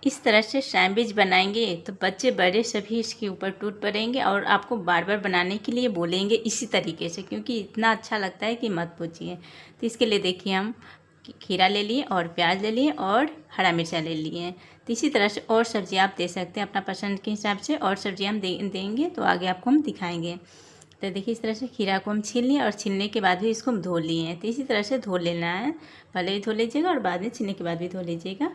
इस तरह से सैंडविच बनाएंगे तो बच्चे बड़े सभी इसके ऊपर टूट पड़ेंगे और आपको बार बार बनाने के लिए बोलेंगे इसी तरीके से, क्योंकि इतना अच्छा लगता है कि मत पूछिए। तो इसके लिए देखिए हम खीरा ले लिए और प्याज ले लिए और हरा मिर्चा ले लिए हैं। तो इसी तरह से और सब्ज़ी आप दे सकते हैं अपना पसंद के हिसाब से, और सब्ज़ी हम देंगे तो आगे आपको हम दिखाएंगे। तो देखिए इस तरह से खीरा को हम छील लिए और छीलने के बाद भी इसको हम धो लिए हैं। तो इसी तरह से धो लेना है, पहले भी धो लीजिएगा और बाद में छीलने के बाद भी धो लीजिएगा।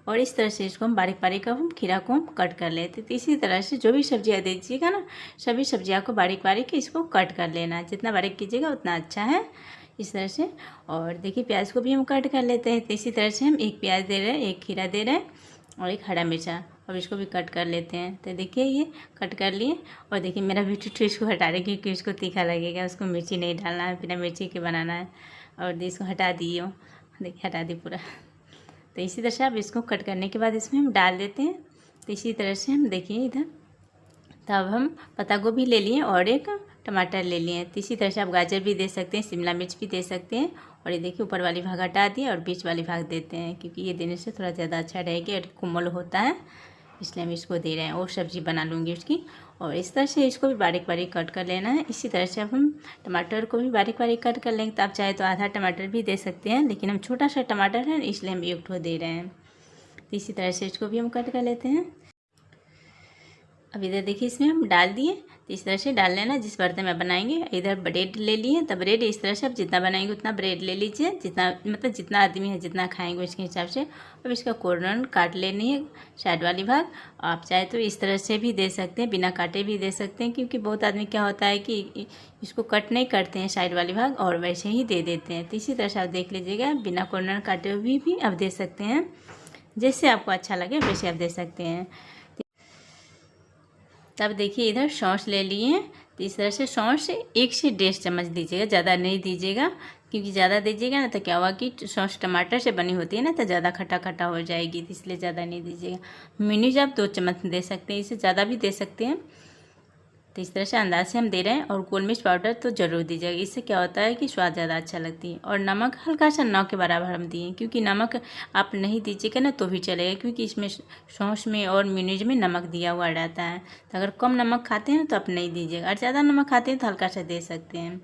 और इस तरह से इसको हम बारीक बारीक हम खीरा को हम कट कर लेते। तो इसी तरह से जो भी सब्जियाँ दीजिएगा ना, सभी सब्जियाँ को बारीक बारीक इसको कट कर लेना है। जितना बारीक कीजिएगा उतना अच्छा है, इस तरह से। और देखिए प्याज को भी हम कट कर लेते हैं। तो इसी तरह से हम एक प्याज दे रहे हैं, एक खीरा दे रहे हैं और एक हरा मिर्चा, अब इसको भी कट कर लेते हैं। तो देखिए ये कट कर लिए। और देखिए मेरा भी टूटू इसको हटा रहे क्योंकि उसको तीखा लगेगा, उसको मिर्ची नहीं डालना है, बिना मिर्ची के बनाना है। और इसको हटा दिए, देखिए हटा दी पूरा। तो इसी तरह से अब इसको कट करने के बाद इसमें हम डाल देते हैं। तो इसी तरह से हम देखिए इधर, तब हम पत्ता गोभी ले लिए और एक टमाटर ले लिए। तो इसी तरह से आप गाजर भी दे सकते हैं, शिमला मिर्च भी दे सकते हैं। और ये देखिए ऊपर वाली भाग हटा दिए और बीच वाली भाग देते हैं, क्योंकि ये देने से थोड़ा ज़्यादा अच्छा रहेगा और कोमल होता है, इसलिए हम इसको दे रहे हैं। और सब्ज़ी बना लूँगी उसकी। और इस तरह से इसको भी बारीक बारीक कट कर लेना है। इसी तरह से अब हम टमाटर को भी बारीक बारीक कट कर लेंगे। तो आप चाहे तो आधा टमाटर भी दे सकते हैं, लेकिन हम छोटा सा टमाटर है इसलिए हम एक ठो दे रहे हैं। तो इसी तरह से इसको भी हम कट कर लेते हैं। अब इधर देखिए इसमें हम डाल दिए। तो इस तरह से डाल लेना जिस बर्तन में बनाएंगे। इधर ब्रेड ले लिए, तब ब्रेड इस तरह से आप जितना बनाएंगे उतना ब्रेड ले लीजिए, जितना मतलब जितना आदमी है जितना खाएंगे उसके हिसाब से। अब इसका कॉर्नर काट लेनी है, साइड वाली भाग। आप चाहे तो इस तरह से भी दे सकते हैं, बिना काटे भी दे सकते हैं, क्योंकि बहुत आदमी क्या होता है कि इसको कट नहीं करते हैं साइड वाली भाग और वैसे ही दे देते हैं। तो इसी तरह से आप देख लीजिएगा, बिना कॉर्नर काटे हुए भी आप दे सकते हैं, जैसे आपको अच्छा लगे वैसे आप दे सकते हैं। तब देखिए इधर सॉस ले लिए। तो इस तरह से सॉस 1 से 1.5 चम्मच दीजिएगा, ज़्यादा नहीं दीजिएगा, क्योंकि ज़्यादा दीजिएगा ना तो क्या हुआ कि सॉस टमाटर से बनी होती है ना, तो ज़्यादा खट्टा खट्टा हो जाएगी, तो इसलिए ज़्यादा नहीं दीजिएगा। मेयोनीज आप 2 चम्मच दे सकते हैं, इससे ज़्यादा भी दे सकते हैं। तो इस तरह से अंदाज से हम दे रहे हैं। और गोल मिर्च पाउडर तो ज़रूर दीजिएगा, इससे क्या होता है कि स्वाद ज़्यादा अच्छा लगती है। और नमक हल्का सा 9 के बराबर हम दिए, क्योंकि नमक आप नहीं दीजिएगा ना तो भी चलेगा, क्योंकि इसमें सॉस में और मेयोनीज में नमक दिया हुआ रहता है। तो अगर कम नमक खाते हैं तो आप नहीं दीजिएगा, और ज़्यादा नमक खाते हैं तो हल्का सा दे सकते हैं।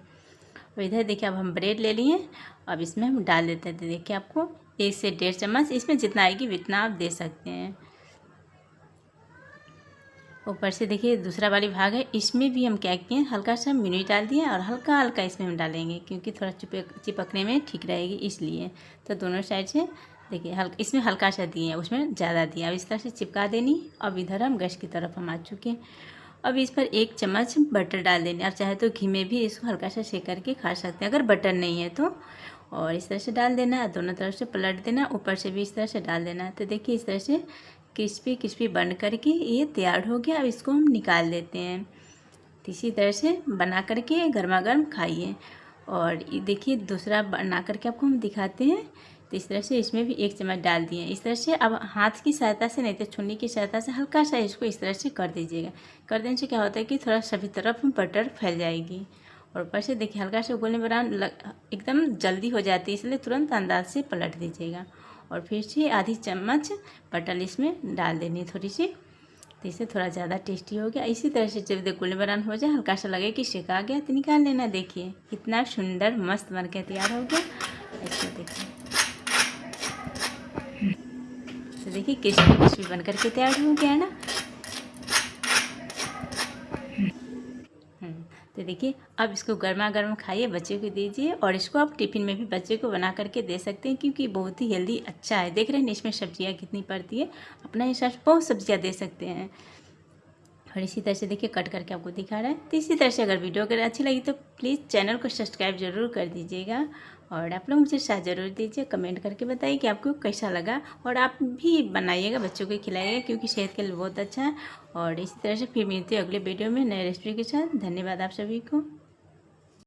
और इधर देखिए अब हम ब्रेड ले लिए, अब इसमें हम डाल देते हैं। तो देखिए आपको 1 से 1.5 चम्मच, इसमें जितना आएगी उतना आप दे सकते हैं। ऊपर से देखिए दूसरा वाली भाग है, इसमें भी हम क्या किए, हल्का सा मेयोनीज डाल दिए और हल्का हल्का इसमें हम डालेंगे, क्योंकि थोड़ा चिपकने में ठीक रहेगी इसलिए। तो दोनों साइड से देखिए हल्का, इसमें हल्का सा दिए, उसमें ज़्यादा दिया। अब इस तरह से चिपका देनी। अब इधर हम गैस की तरफ हम आ चुके हैं। अब इस पर 1 चम्मच बटर डाल देंगे। आप चाहे तो घी में भी इसको हल्का सा सेक करके खा सकते हैं, अगर बटर नहीं है तो। और इस तरह से डाल देना है, दोनों तरफ से पलट देना, ऊपर से भी इस तरह से डाल देना है। तो देखिए इस तरह से क्रिस्पी क्रिस्पी बन करके ये तैयार हो गया। अब इसको हम निकाल देते हैं। तो इसी तरह से बना करके गर्मा गर्म खाइए। और ये देखिए दूसरा बना करके आपको हम दिखाते हैं। तो इस तरह से इसमें भी 1 चम्मच डाल दिए। इस तरह से अब हाथ की सहायता से नहीं तो छुन्नी की सहायता से हल्का सा इसको इस तरह से कर दीजिएगा। कर देने से क्या होता है कि थोड़ा सभी तरफ बटर फैल जाएगी। और ऊपर से देखिए हल्का सा गोल्डन ब्राउन एकदम जल्दी हो जाती है, इसलिए तुरंत अंदाज से पलट दीजिएगा। और फिर से आधी चम्मच बटर इसमें डाल देनी थोड़ी सी, तो इससे थोड़ा ज़्यादा टेस्टी हो गया। इसी तरह से जब गोल्डन ब्राउन हो जाए, हल्का सा लगे कि सेका गया, तो निकाल लेना। देखिए कितना सुंदर मस्त बन के तैयार हो गया। ऐसे देखिए, तो देखिए क्रिस्पी क्रिस्पी बन करके तैयार हो गया है ना। तो देखिए अब इसको गर्मा गर्म खाइए, बच्चे को दीजिए। और इसको आप टिफ़िन में भी बच्चे को बना करके दे सकते हैं, क्योंकि बहुत ही हेल्दी अच्छा है। देख रहे हैं इसमें सब्जियां कितनी पड़ती है, अपना हिसाब से बहुत सब्जियां दे सकते हैं। और इसी तरह से देखिए कट करके आपको दिखा रहा है। तो इसी तरह से अगर वीडियो अगर अच्छी लगी तो प्लीज़ चैनल को सब्सक्राइब जरूर कर दीजिएगा। और आप लोग मुझे साथ ज़रूर दीजिए, कमेंट करके बताइए कि आपको कैसा लगा। और आप भी बनाइएगा, बच्चों को खिलाइएगा, क्योंकि सेहत के लिए बहुत अच्छा है। और इसी तरह से फिर मिलते हैं अगले वीडियो में नए रेसिपी के साथ। धन्यवाद आप सभी को।